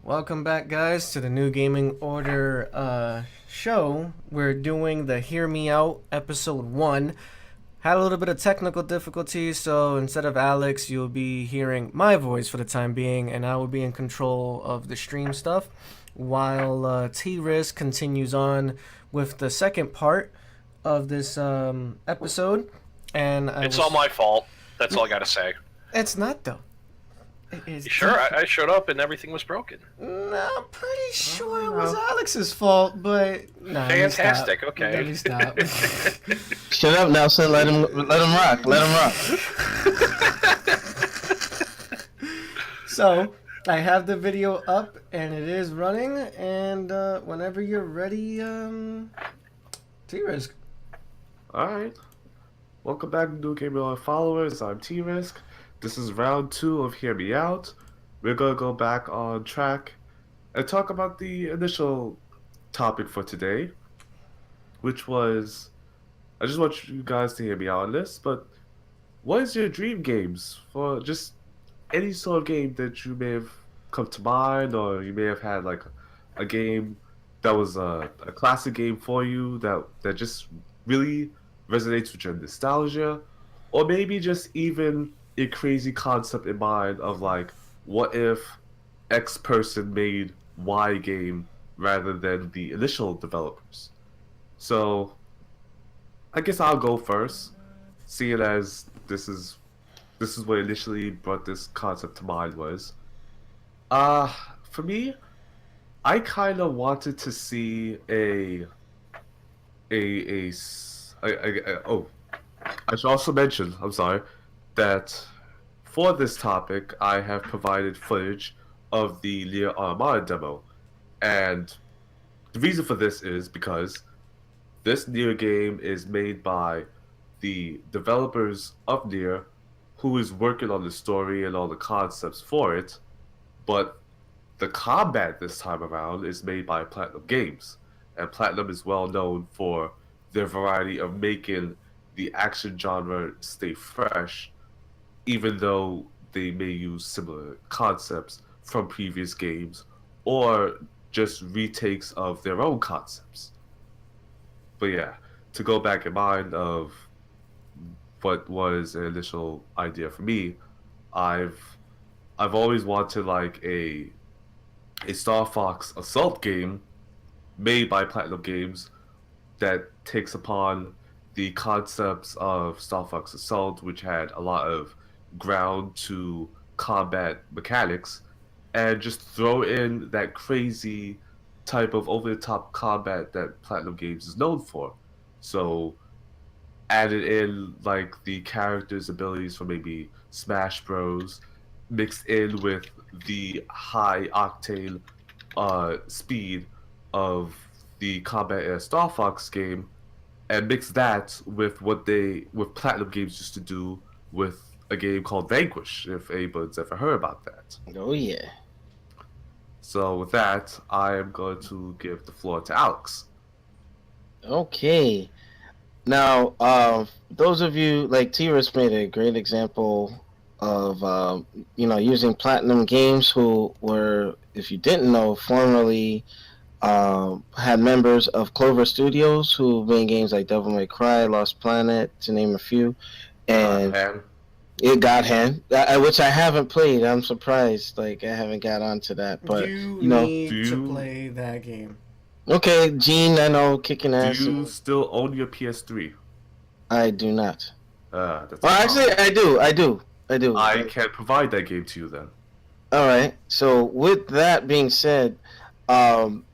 Welcome back, guys, to the New Gaming Order show. We're doing the Hear Me Out episode 1. Had a little bit of technical difficulties, so instead of Alex, you'll be hearing my voice for the time being, and I will be in control of the stream stuff while T-Risk continues on with the second part of this episode. And It's all my fault. That's all I gotta say. It's not, though. You sure? I showed up and everything was broken. No, I'm pretty sure it was Alex's fault, but no. Fantastic. Okay. Let me stop. Shut up, Nelson. Let him rock. Let him rock. So I have the video up and it is running. And whenever you're ready, T-Risk. All right. Welcome back to New Gaming Order followers. I'm T-Risk. This is round 2 of Hear Me Out. We're going to go back on track and talk about the initial topic for today, which was, I just want you guys to hear me out on this, but what is your dream games for just any sort of game that you may have come to mind, or you may have had like a game that was a classic game for you that just really resonates with your nostalgia, or maybe just even a crazy concept in mind of like, what if X person made Y game rather than the initial developers? So I guess I'll go first, seeing as this is what initially brought this concept to mind was. For me, I kind of wanted to see oh, I should also mention, I'm sorry, that for this topic, I have provided footage of the Nier Automata demo. And the reason for this is because this Nier game is made by the developers of Nier, who is working on the story and all the concepts for it, but the combat this time around is made by Platinum Games. And Platinum is well known for their variety of making the action genre stay fresh, even though they may use similar concepts from previous games or just retakes of their own concepts. But yeah, to go back in mind of what was an initial idea for me, I've always wanted like a Star Fox Assault game made by Platinum Games that takes upon the concepts of Star Fox Assault, which had a lot of ground to combat mechanics, and just throw in that crazy type of over-the-top combat that Platinum Games is known for. So added in like the characters' abilities from maybe Smash Bros, mixed in with the high octane speed of the combat in a Star Fox game, and mix that with what Platinum Games used to do with a game called Vanquish, if anybody's ever heard about that. Oh yeah. So with that, I am going to give the floor to Alex. Okay. Now, those of you, like T-Risk made a great example of, using Platinum Games, who were, if you didn't know, formerly had members of Clover Studios, who made games like Devil May Cry, Lost Planet, to name a few. And God Hand, which I haven't played. I'm surprised, like I haven't got onto that. But you know, need to play that game. Okay, Gene, I know, kicking ass. Do you still own your PS3? I do not. That's well, actually, I do. I can provide that game to you then. All right. So with that being said, I don't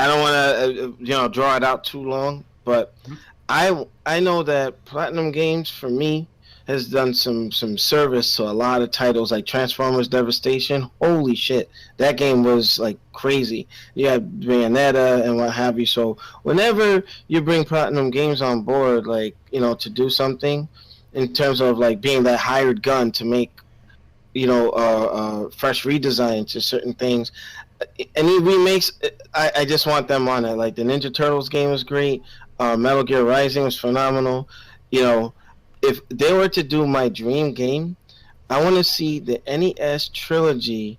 want to, draw it out too long, but I know that Platinum Games for me has done some service to a lot of titles like Transformers Devastation. Holy shit, that game was like crazy. You had Bayonetta and what have you. So whenever you bring Platinum Games on board, like, to do something in terms of like being that hired gun to make, fresh redesign to certain things, any remakes, I just want them on it. Like the Ninja Turtles game was great. Metal Gear Rising was phenomenal. If they were to do my dream game, I want to see the NES trilogy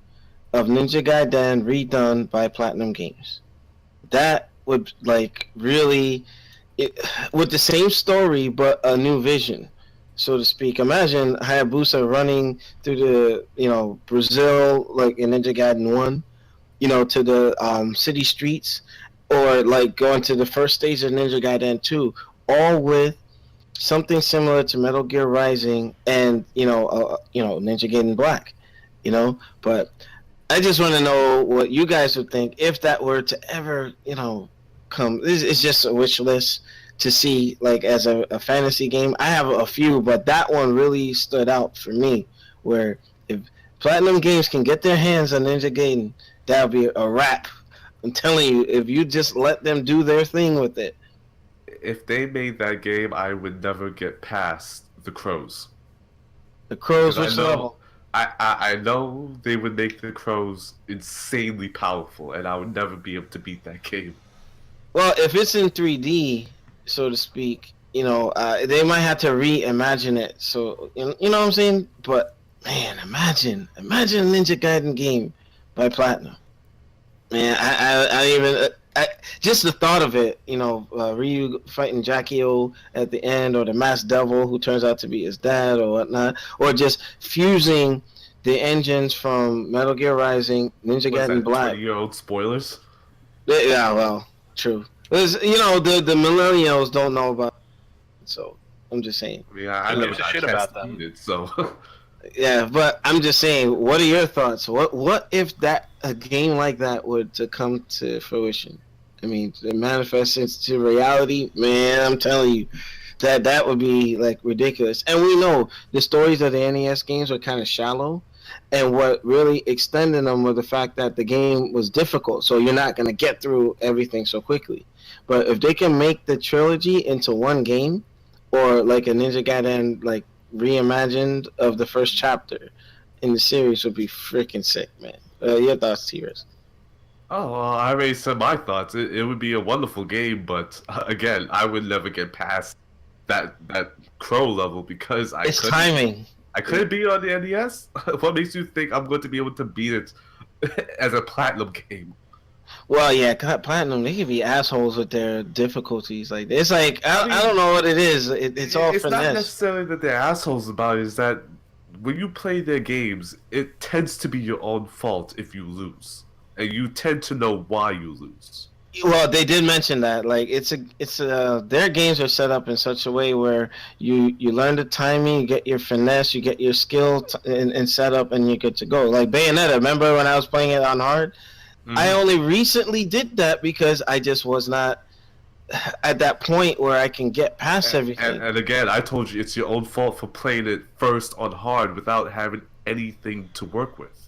of Ninja Gaiden redone by Platinum Games. That would like really with the same story but a new vision, so to speak. Imagine Hayabusa running through the Brazil like in Ninja Gaiden 1, to the city streets, or like going to the first stage of Ninja Gaiden 2, all with something similar to Metal Gear Rising and Ninja Gaiden Black, But I just want to know what you guys would think if that were to ever come. It's just a wish list to see like as a fantasy game. I have a few, but that one really stood out for me. Where if Platinum Games can get their hands on Ninja Gaiden, that'll be a wrap. I'm telling you, if you just let them do their thing with it. If they made that game, I would never get past the crows. The crows, 'Cause which I know, level? I know they would make the crows insanely powerful, and I would never be able to beat that game. Well, if it's in 3D, so to speak, they might have to reimagine it. So you know what I'm saying? But man, imagine a Ninja Gaiden game by Platinum. Man, just the thought of it, Ryu fighting Jackie-O at the end, or the masked devil who turns out to be his dad or whatnot, or just fusing the engines from Metal Gear Rising, Ninja Gaiden Black. 20-year-old spoilers? Yeah, well, true. Because, the millennials don't know about it, so I'm just saying. I mean, I Who never gives a got shit a chance about to them? beat it, so... Yeah, but I'm just saying, what are your thoughts? What if a game like that would to come to fruition? I mean, to manifest into reality, man, I'm telling you, that would be like ridiculous. And we know the stories of the NES games were kind of shallow, and what really extended them was the fact that the game was difficult, so you're not going to get through everything so quickly. But if they can make the trilogy into one game, or like a Ninja Gaiden like reimagined of the first chapter in the series, would be freaking sick, man. Your thoughts, T-Rex? Oh, well, I already said my thoughts. It would be a wonderful game, but again, I would never get past that crow level because It's timing. I couldn't beat it on the NES. What makes you think I'm going to be able to beat it as a platinum game? Well, yeah, Platinum, they can be assholes with their difficulties. Like, it's like, I don't know what it is. It's all It's finesse. not necessarily that they're assholes about it. It's that when you play their games, it tends to be your own fault if you lose, and you tend to know why you lose. Well, they did mention that. Like, their games are set up in such a way where you learn the timing, you get your finesse, you get your skill and set up, and you're good to go. Like Bayonetta, remember when I was playing it on hard? Mm-hmm. I only recently did that because I just was not at that point where I can get past everything. And again, I told you it's your own fault for playing it first on hard without having anything to work with.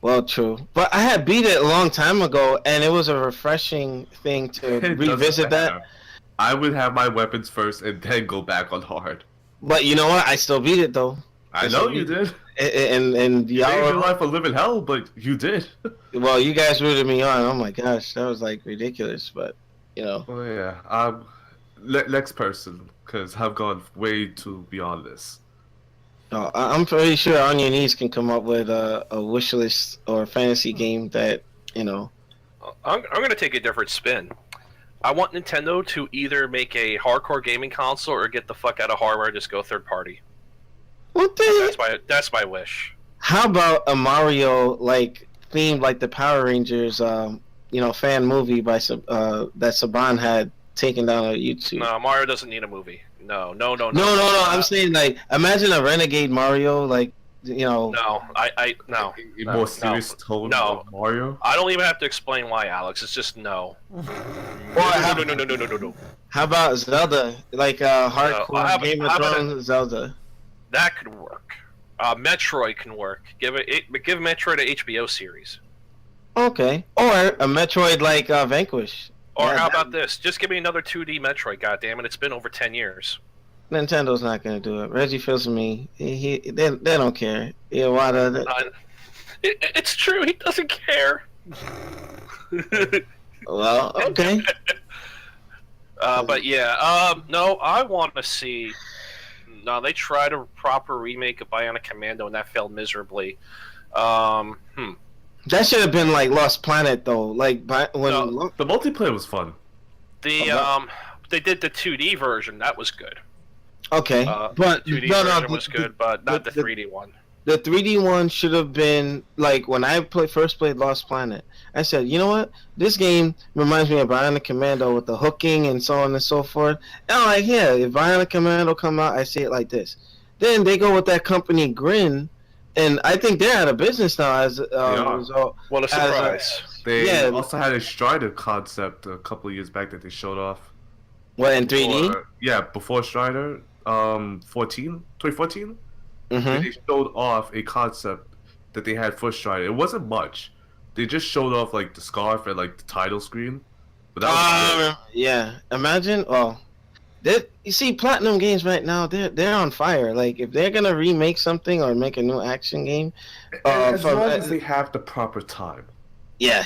Well, true. But I had beat it a long time ago, and it was a refreshing thing to It doesn't revisit that. matter. I would have my weapons first and then go back on hard. But you know what? I still beat it, though. I know you did. And You made your y'all, life a living hell, but you did. well, you guys rooted me on. Oh my gosh, that was like ridiculous. But Oh yeah. Next person, because I've gone way too beyond this. I'm pretty sure On Your Knees can come up with a wish list or a fantasy game that I'm going to take a different spin. I want Nintendo to either make a hardcore gaming console or get the fuck out of hardware and just go third party. What the? That's my wish. How about a Mario like themed like the Power Rangers fan movie by that Saban had taken down on YouTube? No, Mario doesn't need a movie. No. No. I'm saying like imagine a renegade Mario like No, no. A more serious tone no. of Mario. I don't even have to explain why, Alex. It's just no. No. How about Zelda? Like hardcore Game of Thrones Zelda. That could work. Metroid can work. Give Metroid an HBO series. Okay. Or a Metroid like Vanquish. Or Yeah, how about this? Just give me another 2D Metroid. Goddammit, it's been over 10 years. Nintendo's not gonna do it. Reggie Fils-Aimé, they don't care. Iwata, It's true. He doesn't care. well, okay. But yeah, no, I want to see. No, they tried a proper remake of Bionic Commando and that failed miserably. That should have been like Lost Planet though. Like when No. The multiplayer was fun. They did the 2D version. That was good. okay, but 2D no, version was good, but not the 3D one. The 3D one should have been like when I first played Lost Planet. I said, you know what? This game reminds me of Bionic Commando with the hooking and so on and so forth. And I'm like, yeah, if Bionic Commando come out, I see it like this. Then they go with that company Grin, and I think they're out of business now as a result. What a surprise! They also had a Strider concept a couple of years back that they showed off. What, in 3D? Before Strider, 2014. Mm-hmm. They showed off a concept that they had for Strider. It wasn't much. They just showed off like the scarf and like the title screen. But that was yeah. Imagine. You see, Platinum Games right now, they're on fire. Like if they're gonna remake something or make a new action game, as long as they have the proper time. Yeah.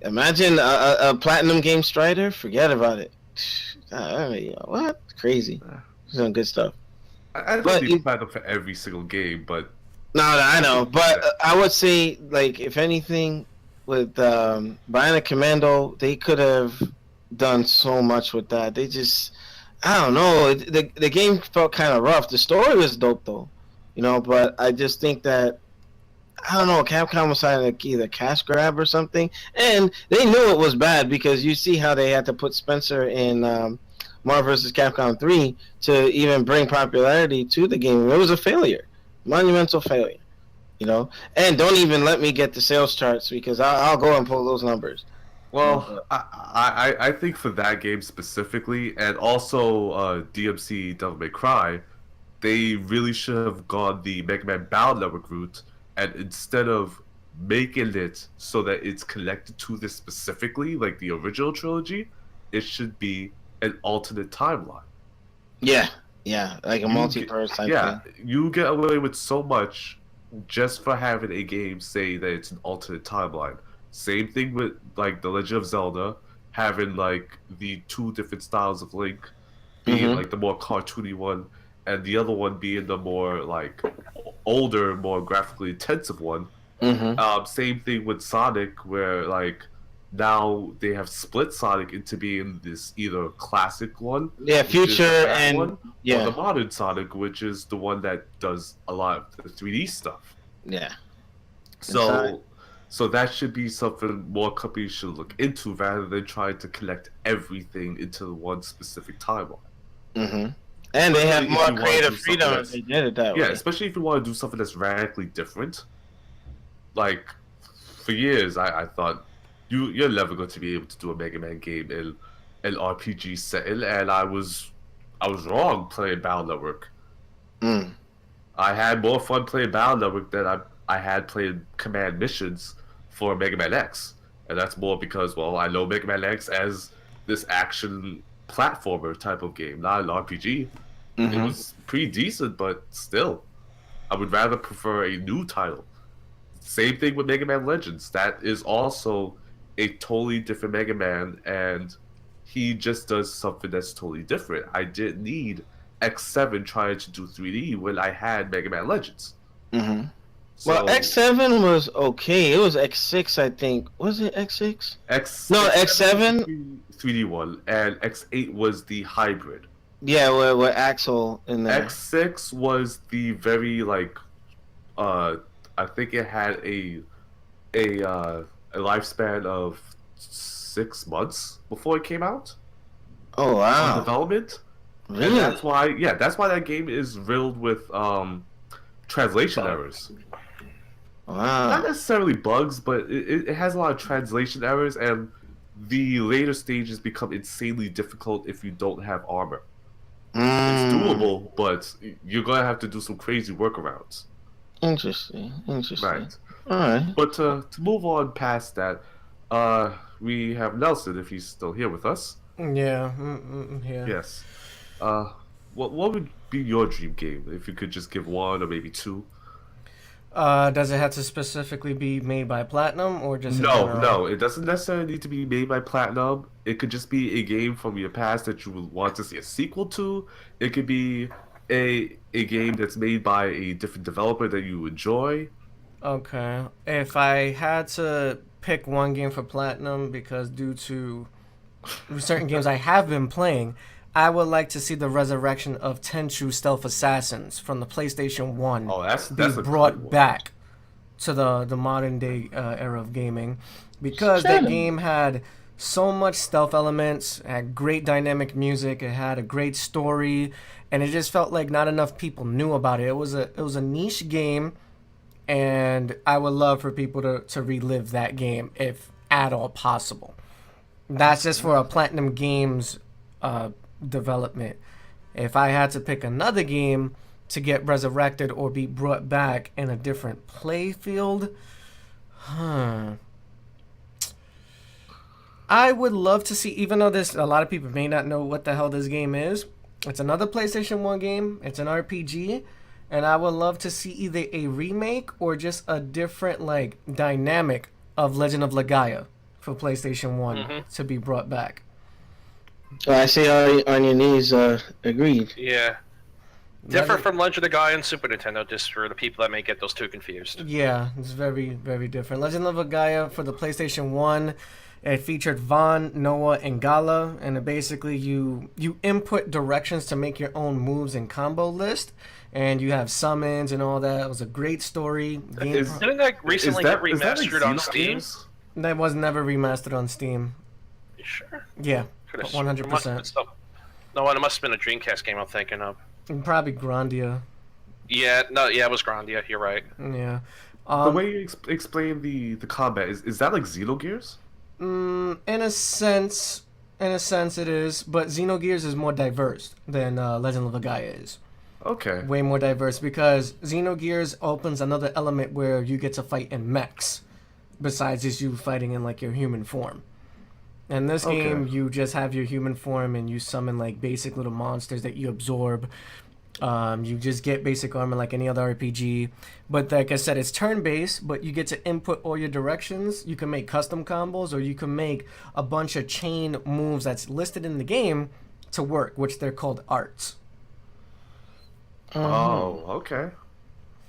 Imagine a Platinum Game Strider. Forget about it. What? Crazy. Some good stuff. I don't need Platinum for every single game, but no, I know. But I would say, like, if anything, with Bionic Commando, they could have done so much with that. They just, I don't know. The game felt kind of rough. The story was dope though, But I just think that, I don't know, Capcom was trying to either cash grab or something, and they knew it was bad because you see how they had to put Spencer in Marvel vs. Capcom 3 to even bring popularity to the game. It was a failure, monumental failure, And don't even let me get the sales charts because I'll go and pull those numbers. Well, I think for that game specifically, and also DMC Devil May Cry, they really should have gone the Mega Man Battle Network route. And instead of making it so that it's connected to this specifically, like the original trilogy, it should be an alternate timeline. Yeah, like a multiverse type thing. Yeah, you get away with so much just for having a game say that it's an alternate timeline. Same thing with like The Legend of Zelda, having like the two different styles of Link, being like the more cartoony one, and the other one being the more like older, more graphically intensive one. Same thing with Sonic, where like now they have split Sonic into being this either classic one, future and or the modern Sonic, which is the one that does a lot of the 3D stuff. Yeah. So that should be something more companies should look into rather than trying to collect everything into one specific timeline. And they have more creative freedom if they did it that way. Yeah, especially if you want to do something that's radically different. Like, for years, I thought, you're never going to be able to do a Mega Man game in an RPG setting, and I was wrong playing Battle Network. I had more fun playing Battle Network than I had playing Command Missions for Mega Man X. And that's more because, well, I know Mega Man X as this action platformer type of game, not an RPG. It was pretty decent, but still, I would rather prefer a new title. Same thing with Mega Man Legends. That is also a totally different Mega Man, and he just does something that's totally different. I didn't need X7 trying to do 3D when I had Mega Man Legends. Well, X7 was okay. It was X6, I think. Was it X6? X7? 3D one, and X8 was the hybrid. Yeah, with Axel in there. X6 was the very like, I think it had a lifespan of 6 months before it came out. Oh wow! On development. Really? And that's why that game is riddled with translation errors. Wow. Not necessarily bugs, but it has a lot of translation errors, and the later stages become insanely difficult if you don't have armor. It's doable, but you're gonna have to do some crazy workarounds. Interesting. Right. All right. But to move on past that, we have Nelson, if he's still here with us. Yeah. Yeah. Yes. What would be your dream game if you could just give one or maybe two? Does it have to specifically be made by Platinum or just No, it doesn't necessarily need to be made by Platinum. It could just be a game from your past that you would want to see a sequel to. It could be a game that's made by a different developer that you enjoy. Okay. If I had to pick one game for platinum, because due to certain games I have been playing, I would like to see the resurrection of Tenchu Stealth Assassins from the PlayStation 1 Oh, that's be a brought good one. back to the modern day era of gaming, because that game had so much stealth elements, had great dynamic music, it had a great story, and it just felt like not enough people knew about it. It was a niche game, and I would love for people to relive that game if at all possible. That's just for a Platinum Games development. If I had to pick another game to get resurrected or be brought back in a different play field, I would love to see, even though a lot of people may not know what the hell this game is, it's another PlayStation 1 game, it's an RPG, and I would love to see either a remake or just a different like dynamic of Legend of Legaia for PlayStation 1 to be brought back. I see on your knees. Agreed. Yeah. Different from Legend of Gaia and Super Nintendo, just for the people that may get those two confused. Yeah, it's very, very different. Legend of Legaia for the PlayStation 1, it featured Vaughn, Noah, and Gala, and basically you input directions to make your own moves and combo list, and you have summons and all that. It was a great story. Didn't that recently get remastered on Steam? Xenogears? That was never remastered on Steam. You sure? Yeah, Could've 100%. No, it must have been a Dreamcast game I'm thinking of. Probably Grandia. Yeah, it was Grandia. You're right. Yeah. The way you explain the combat is that like Xenogears? In a sense, it is, but Xenogears is more diverse than Legend of Legaia is. Okay. Way more diverse, because Xenogears opens another element where you get to fight in mechs, besides just you fighting in like your human form. In this game, you just have your human form and you summon like basic little monsters that you absorb. You just get basic armor like any other RPG. But like I said, it's turn-based, but you get to input all your directions. You can make custom combos, or you can make a bunch of chain moves that's listed in the game to work, which they're called arts. Oh, okay.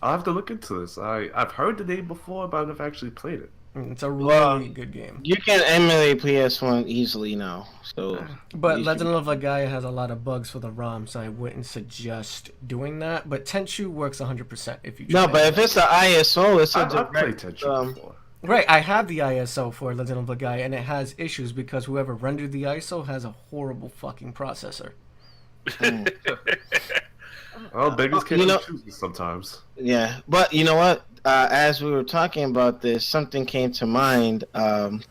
I'll have to look into this. I've heard the name before, but I've never actually played it. It's a really good game. You can emulate PS1 easily now. So, But Legend of Legaia has a lot of bugs for the ROM, so I wouldn't suggest doing that. But Tenchu works 100% if you try. No, but if it's an ISO, it's a I've played direct. Tenchu before. Right, I have the ISO for Legend of Legaia, and it has issues because whoever rendered the ISO has a horrible fucking processor. Well, beggars can't You know- choose sometimes. Yeah, but you know what? As we were talking about this, something came to mind,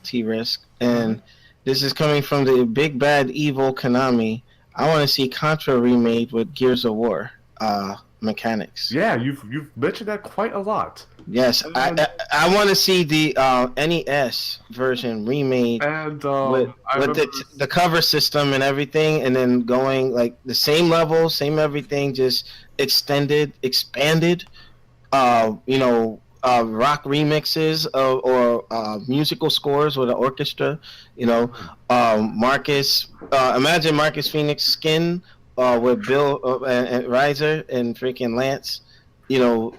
T-Risk, and this is coming from the big bad evil Konami. I want to see Contra remade with Gears of War mechanics. Yeah, you've mentioned that quite a lot. Yes, I want to see the NES version remade And with I remember the cover system and everything, and then going like the same level, same everything, just expanded. Rock remixes or musical scores with an orchestra. Imagine Marcus Phoenix skin with Bill and Riser and freaking Lance.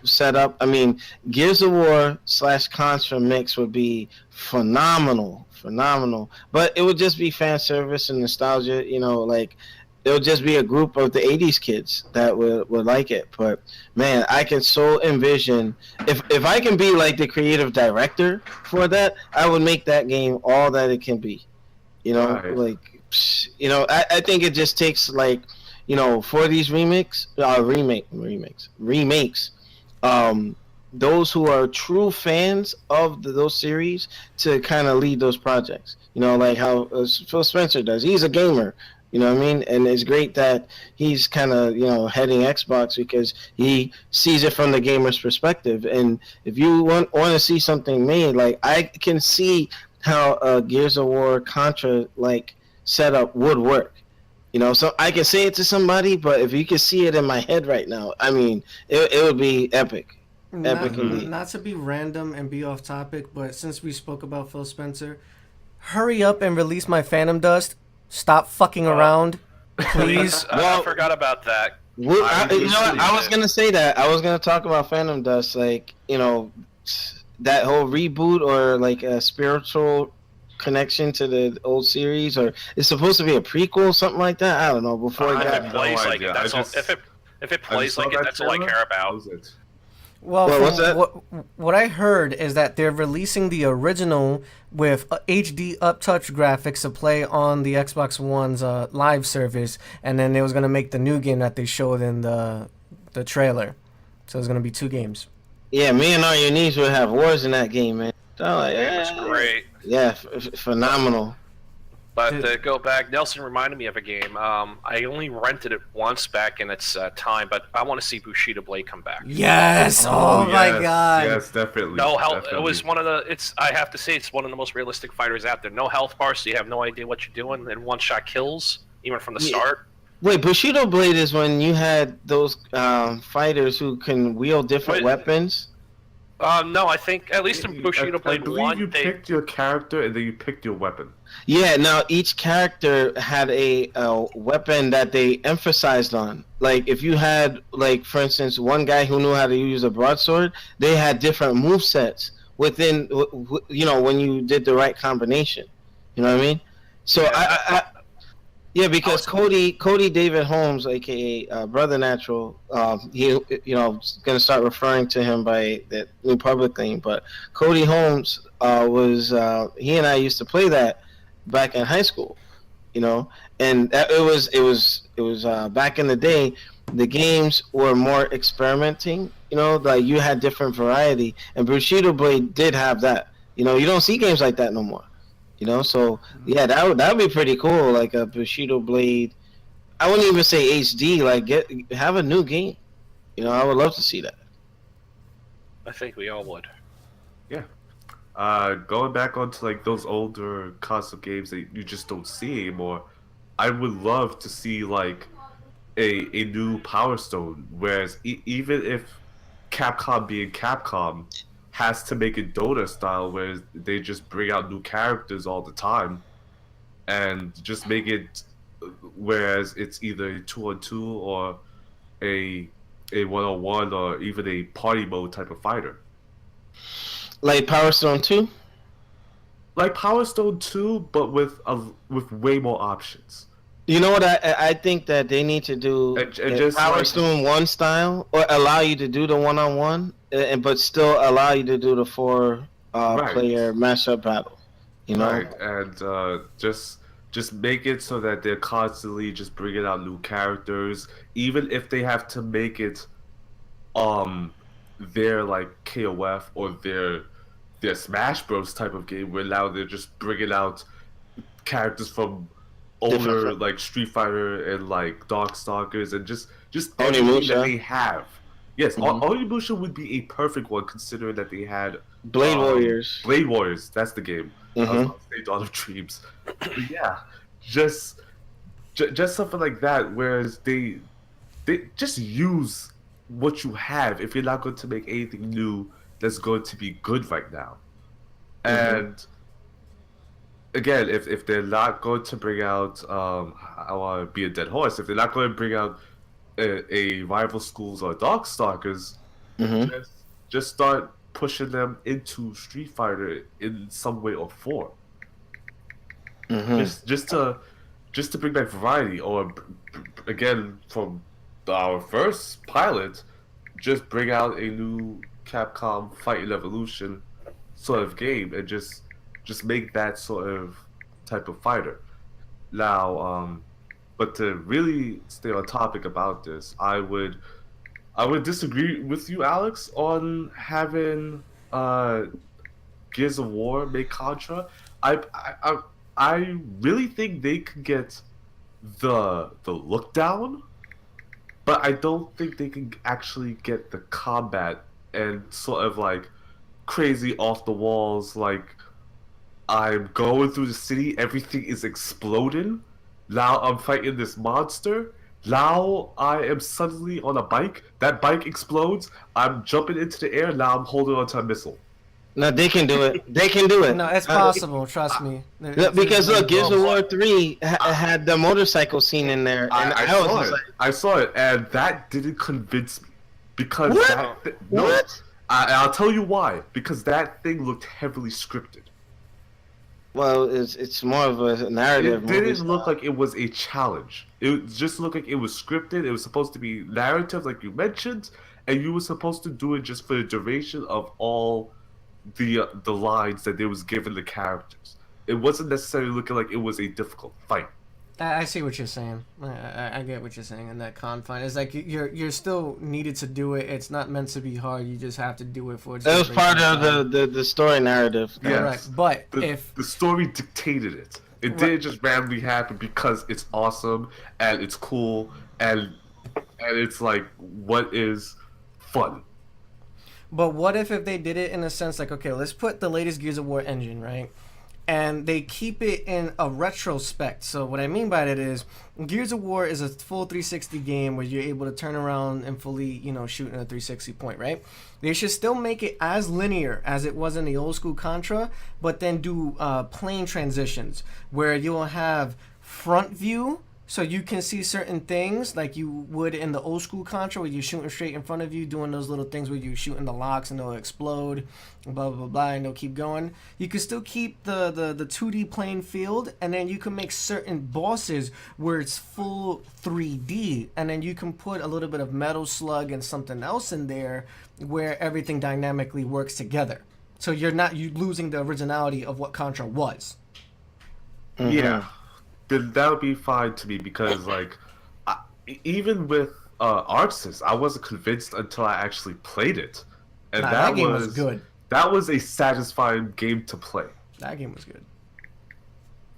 Set up. I mean, Gears of War / Contra mix would be phenomenal. But it would just be fan service and nostalgia. It would just be a group of the '80s kids that would like it. But man, I can so envision if I can be like the creative director for that, I would make that game all that it can be. Right. I think it just takes for these remakes, those who are true fans of those series to kind of lead those projects. Like how Phil Spencer does. He's a gamer, you know what I mean? And it's great that he's kind of, heading Xbox because he sees it from the gamer's perspective. And if you want to see something made, like I can see how Gears of War Contra setup would work. So I can say it to somebody, but if you can see it in my head right now, I mean, it would be epic. Epic indeed. Not to be random and be off topic, but since we spoke about Phil Spencer, hurry up and release my Phantom Dust. Stop fucking around, please. I forgot about that. I was gonna say that. I was gonna talk about Phantom Dust. that whole reboot or like a spiritual connection to the old series, or it's supposed to be a prequel, something like that. I don't know. Before it If got it plays no like idea. it, that's I all. just- If it I plays just saw like it, that that's all I trailer. care That about. was it. Well, Well, from what's that? what I heard is that they're releasing the original with HD uptouch graphics to play on the Xbox One's live service, and then they was gonna make the new game that they showed in the trailer. So it's gonna be 2 games. Yeah, me and all your niece would have wars in that game, man. So I'm like, It was great. Yeah, phenomenal. But Dude. to go back, Nelson reminded me of a game. I only rented it once back in its time, but I want to see Bushido Blade come back. Yes! Oh, my yes, god! Yes, definitely. No health. Definitely. It was one of the. It's. I have to say, it's one of the most realistic fighters out there. No health bar, so you have no idea what you're doing, and one-shot kills even from the Yeah. start. Wait, Bushido Blade is when you had those fighters who can wield different Wait. weapons. No, I think at least in Bushido I Blade believe 1, you they. picked your character and then you picked your weapon. Yeah, now each character had a weapon that they emphasized on. Like if you had, like for instance, one guy who knew how to use a broadsword, they had different move sets within, when you did the right combination. You know what I mean? So Yeah, yeah, because was- Cody David Holmes, aka Brother Natural, he gonna start referring to him by that new public thing. But Cody Holmes was he and I used to play that back in high school, and it was back in the day. The games were more experimenting, like you had different variety, and Bushido Blade did have that. You don't see games like that no more. So yeah, that would be pretty cool, like a Bushido Blade. I wouldn't even say HD, like have a new game. I would love to see that. I think we all would. Going back onto like those older console games that you just don't see anymore, I would love to see like a new Power Stone. Whereas even if Capcom being Capcom has to make it Dota style, where they just bring out new characters all the time, and just make it whereas it's either a 2-on-2 or a 1-on-1 or even a party mode type of fighter. Like Power Stone 2? Like Power Stone 2, but with way more options. You know what I think that they need to do? And just Power like- Stone 1 style, or allow you to do the 1-on-1, but still allow you to do the 4 Right. player mashup battle. Right, and just make it so that they're constantly just bringing out new characters, even if they have to make it their like KOF or their Smash Bros type of game, where now they're just bringing out characters from older Different- like Street Fighter and like Darkstalkers and just Onimusha. everything that they have. Yes, Mhm. Onimusha would be a perfect one considering that they had Blade Warriors. Blade Warriors, that's the game. I was Mhm. about to say Dawn of Dreams. But yeah, just something like that. Whereas they just use what you have. If you're not going to make anything new that's going to be good right now, and again, if they're not going to bring out, I want to be a dead horse. If they're not going to bring out a Rival Schools or Darkstalkers, Mhm. just start pushing them into Street Fighter in some way or form. Mhm. Just to bring back variety, or again from our first pilot, just bring out a new Capcom Fighting Evolution sort of game and just make that sort of type of fighter. Now, but to really stay on topic about this, I would disagree with you, Alex, on having Gears of War make Contra. I really think they could get the look down, but I don't think they can actually get the combat and sort of like crazy off the walls, like I'm going through the city, everything is exploding. Now I'm fighting this monster. Now I am suddenly on a bike. That bike explodes. I'm jumping into the air. Now I'm holding onto a missile. No, they can do it. They can do it. No, it's possible. Trust me. Because look, Gears of War 3 had the motorcycle scene in there, and I was saw just it. like, I saw it, and that didn't convince me because What? that, no, what? I'll tell you why. Because that thing looked heavily scripted. Well, it's more of a narrative. It didn't look like it was a challenge. It just looked like it was scripted. It was supposed to be narrative, like you mentioned, and you were supposed to do it just for the duration of all the lines that they was given the characters. It wasn't necessarily looking like it was a difficult fight. I see what you're saying. I get what you're saying in that confine. It's like you're still needed to do it. It's not meant to be hard. You just have to do it for. That was part of the story narrative. Correct. But if the story dictated it, it didn't just randomly happen because it's awesome and it's cool and it's like what is fun. But what if they did it in a sense like, okay, let's put the latest Gears of War engine, right? And they keep it in a retrospect. So what I mean by that is Gears of War is a full 360 game where you're able to turn around and fully, shoot in a 360 point, right? They should still make it as linear as it was in the old school Contra, but then do plane transitions where you'll have front view, so you can see certain things like you would in the old school Contra where you're shooting straight in front of you, doing those little things where you're shooting the locks and they'll explode, blah, blah, blah, and they'll keep going. You can still keep the 2D playing field, and then you can make certain bosses where it's full 3D, and then you can put a little bit of Metal Slug and something else in there where everything dynamically works together. So you're losing the originality of what Contra was. Mm-hmm. Yeah. Then that would be fine to me because, like, even with Arxis, I wasn't convinced until I actually played it, and that game was good. That was a satisfying game to play. That game was good.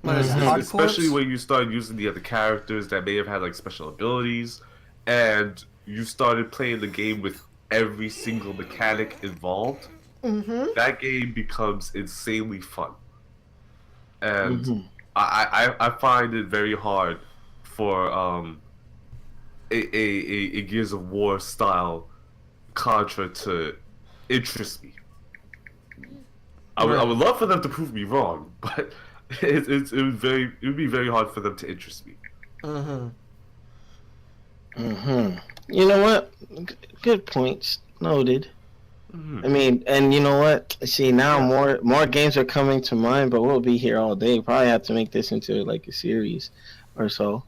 Especially when you started using the other characters that may have had like special abilities, and you started playing the game with every single mechanic involved. Mm-hmm. That game becomes insanely fun, and. I find it very hard for a Gears of War style Contra to interest me. I would love for them to prove me wrong, but it would be very hard for them to interest me. You know what? Good points. Noted. I mean, and you know what? See, now more games are coming to mind, but we'll be here all day. Probably have to make this into like a series or so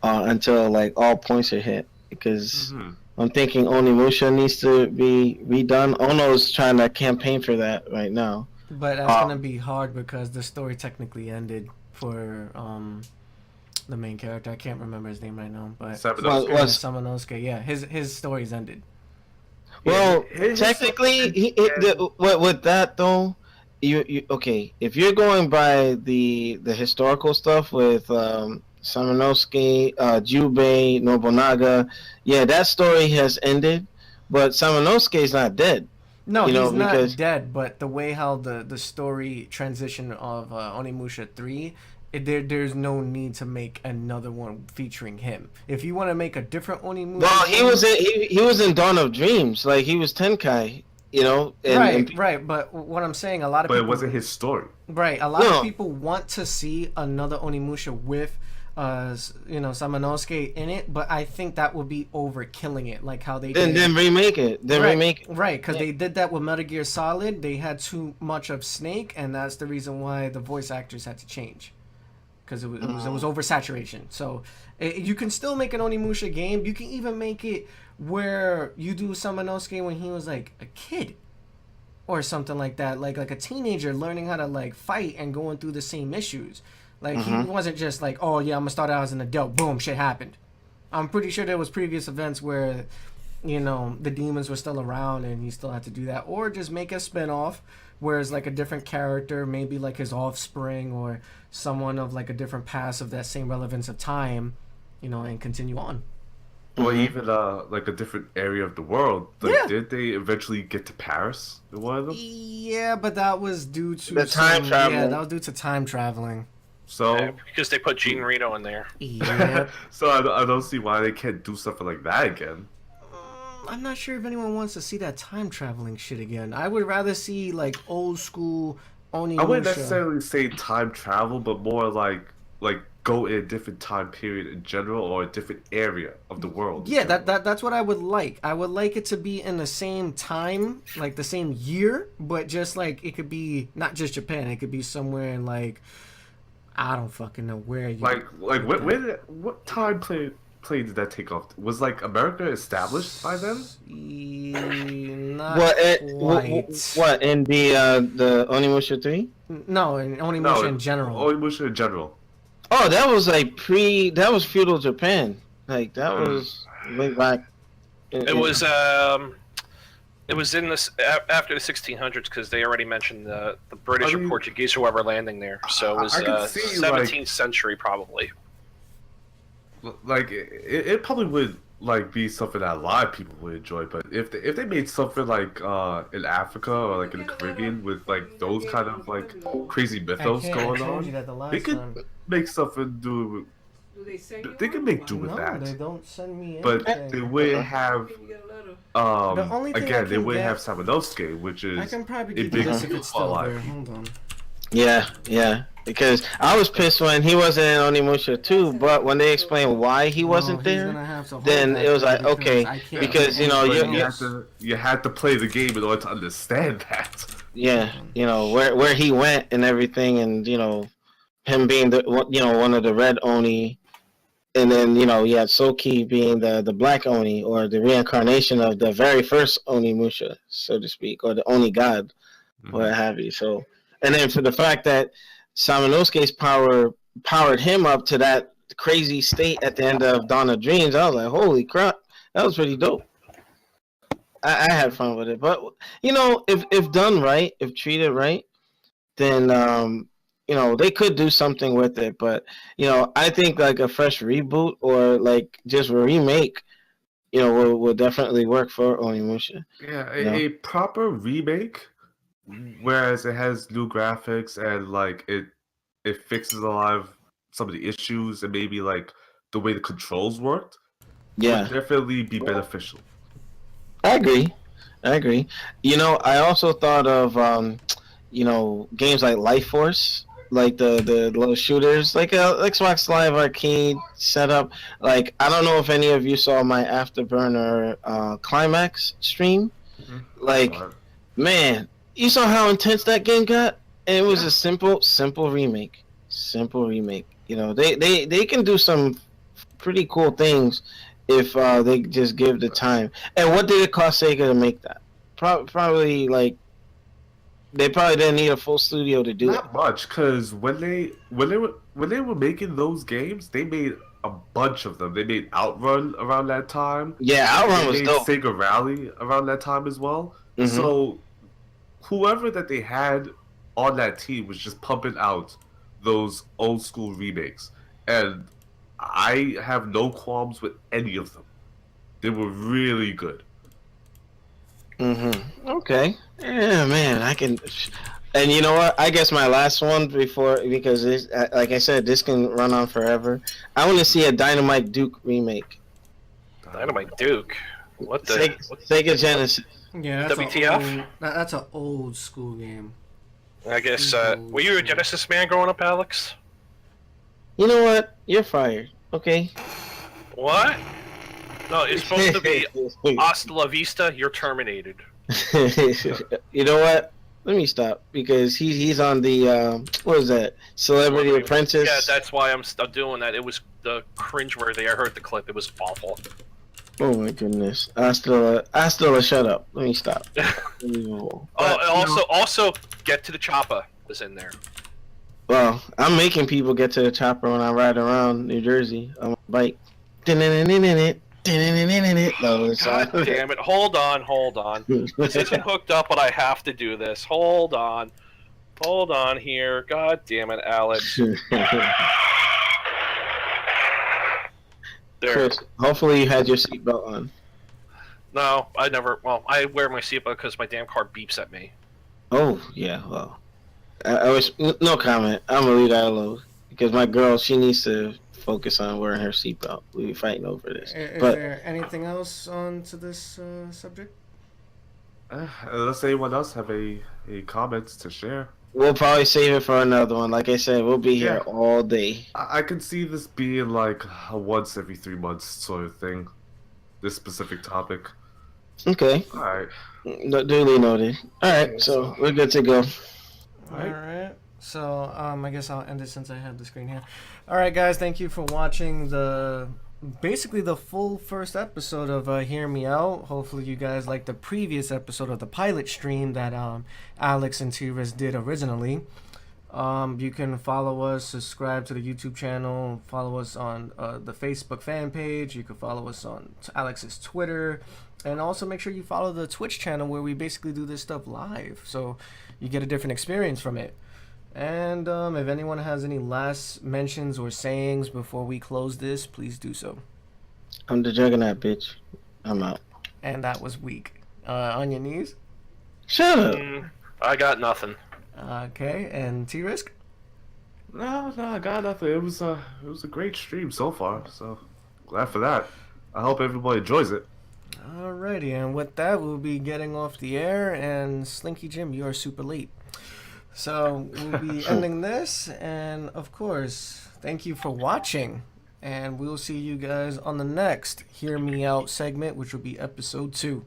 until like all points are hit. Because I'm thinking Onimusha needs to be redone. Ono's trying to campaign for that right now. But that's gonna be hard because the story technically ended for the main character. I can't remember his name right now, but Samanosuke. Yeah, his story's ended. Well, technically, with that though, you okay? If you're going by the historical stuff with Samanosuke, Jubei, Nobunaga, yeah, that story has ended. But Samanosuke is not dead. No, he's not dead. But the way how the story transition of Onimusha 3. There's no need to make another one featuring him. If you want to make a different Onimusha, well, he was in Dawn of Dreams, like he was Tenkai, right. But what I'm saying, a lot of people, it wasn't his story, right? A lot of people want to see another Onimusha with, Samanosuke in it, but I think that would be overkilling it, like how they did. Then remake it. Right, because they did that with Metal Gear Solid. They had too much of Snake, and that's the reason why the voice actors had to change. Because it was oversaturation. So you can still make an Onimusha game. You can even make it where you do Samanosuke when he was like a kid, or something like that, like a teenager learning how to like fight and going through the same issues. Like he wasn't just like, oh yeah, I'm gonna start out as an adult. Boom, shit happened. I'm pretty sure there was previous events where, the demons were still around and he still had to do that, or just make a spin-off where it's like a different character, maybe like his offspring or someone of like a different past of that same relevance of time, and continue on. Or even like a different area of the world. Like, did they eventually get to Paris in one of them? Yeah, but that was due to the time travel. Yeah, that was due to time traveling. So because they put Gene Reno in there. Yeah. So I don't see why they can't do something like that again. I'm not sure if anyone wants to see that time traveling shit again. I would rather see like old school Onimusha. I wouldn't necessarily say time travel, but more like go in a different time period in general or a different area of the world. in Yeah, general. that's what I would like. I would like it to be in the same time, like the same year, but just like it could be not just Japan. It could be somewhere in like I don't fucking know where you. Like what time plane did that take off? Was like America established by then? Not What? quite. What in the Onimusha 3? No, and only Musha in general. Onimusha in general. Oh, that was like that was feudal Japan. Like that was way back. It was in this after the 1600s because they already mentioned the British or Portuguese, whoever landing there. So it was I can see, 17th century probably. Like it probably would like be something that a lot of people would enjoy, but if they made something like in Africa or like in the Caribbean with like those kind of like crazy mythos going on, they could make something do. They could make do with No, that, they don't send me but anything. they wouldn't have. The only thing I Again, they can wouldn't get- have Samanosuke, which is I can probably a get big this if it's still alive. there. Hold on. Yeah. Because I was pissed when he wasn't in Onimusha 2, but when they explained why he wasn't he's there, gonna have to hold then that it was like, because okay, I can't because, get you know, anything You else. had to play the game in order to understand that. yeah, you know, where he went and everything, and, you know, him being one of the red Oni, and then, you know, you had Soki being the black Oni, or the reincarnation of the very first Onimusha, so to speak, or the Oni god, what have you. So, and then for the fact that Samanosuke's powered him up to that crazy state at the end of Dawn of Dreams, I was like, holy crap, that was pretty dope. I had fun with it, but you know, if done right, if treated right, then you know, they could do something with it. But you know, I think like a fresh reboot or like just a remake, you know, will definitely work for Onimusha. Yeah, No. a proper remake, whereas it has new graphics and like it fixes a lot of some of the issues and maybe like the way the controls worked Yeah, would definitely be beneficial. I agree. You know, I also thought of you know, games like Life Force, like the little shooters, like a Xbox Live Arcade setup. Like, I don't know if any of you saw my Afterburner Climax stream. Like, man, you saw how intense that game got? And it was a simple remake. Simple remake. You know, they can do some pretty cool things if they just give the time. And what did it cost Sega to make that? Probably like they probably didn't need a full studio to do it. Not much, because when they were making those games, they made a bunch of them. They made Outrun around that time. Yeah, Outrun was They made dope. Sega Rally around that time as well. Mhm. So whoever that they had on that team was just pumping out those old school remakes, and I have no qualms with any of them. They were really good. Okay. Yeah, man, I can. And you know what? I guess my last one because this, like I said, this can run on forever. I want to see a Dynamite Duke remake. Dynamite Duke. What the? Sega Genesis. Yeah, that's WTF? That's an old school game. I guess. Were you a Genesis man growing up, Alex? You know what? You're fired. Okay. What? No, it's supposed to be hasta la vista. You're terminated. You know what? Let me stop because he's on the what was that? Celebrity Apprentice. Yeah, that's why I'm doing that. It was the cringeworthy. I heard the clip. It was awful. Oh my goodness. Astilla, shut up. Let me stop. Oh, also, get to the chopper was in there. Well, I'm making people get to the chopper when I ride around New Jersey on my bike. No, God damn it! Hold on. This isn't hooked up, but I have to do this. Hold on here. God damn it, Alex. There. Chris, hopefully you had your seatbelt on. No, I never. Well, I wear my seatbelt because my damn car beeps at me. Oh yeah, well, I was no comment. I'm gonna leave that alone because my girl, she needs to focus on wearing her seatbelt. We be fighting over this. Is But there anything else on to this subject? Unless anyone else have a comments to share. we'll probably save it for another one. Like I said, we'll be here Yeah. all day. I can see this being like a once every 3 months sort of thing. This specific topic. Okay. All right. Duly noted. All right, so we're good to go. All right. So I guess I'll end it since I have the screen here. All right, guys. Thank you for watching basically the full first episode of Hear Me Out. Hopefully you guys like the previous episode of the pilot stream that Alex and T-Riz did originally. You can follow us, subscribe to the YouTube channel, follow us on the Facebook fan page. You can follow us on Alex's Twitter, and also make sure you follow the Twitch channel where we basically do this stuff live, so you get a different experience from it. And if anyone has any last mentions or sayings before we close this, please do so. I'm the juggernaut, bitch. I'm out. And that was weak. On your knees? Shut up. I got nothing. Okay, and T-Risk? No, I got nothing. It was a great stream so far. So glad for that. I hope everybody enjoys it. Alrighty, and with that, we'll be getting off the air, and Slinky Jim, you are super late. So we'll be ending this, and of course, thank you for watching, and we'll see you guys on the next Hear Me Out segment, which will be episode 2.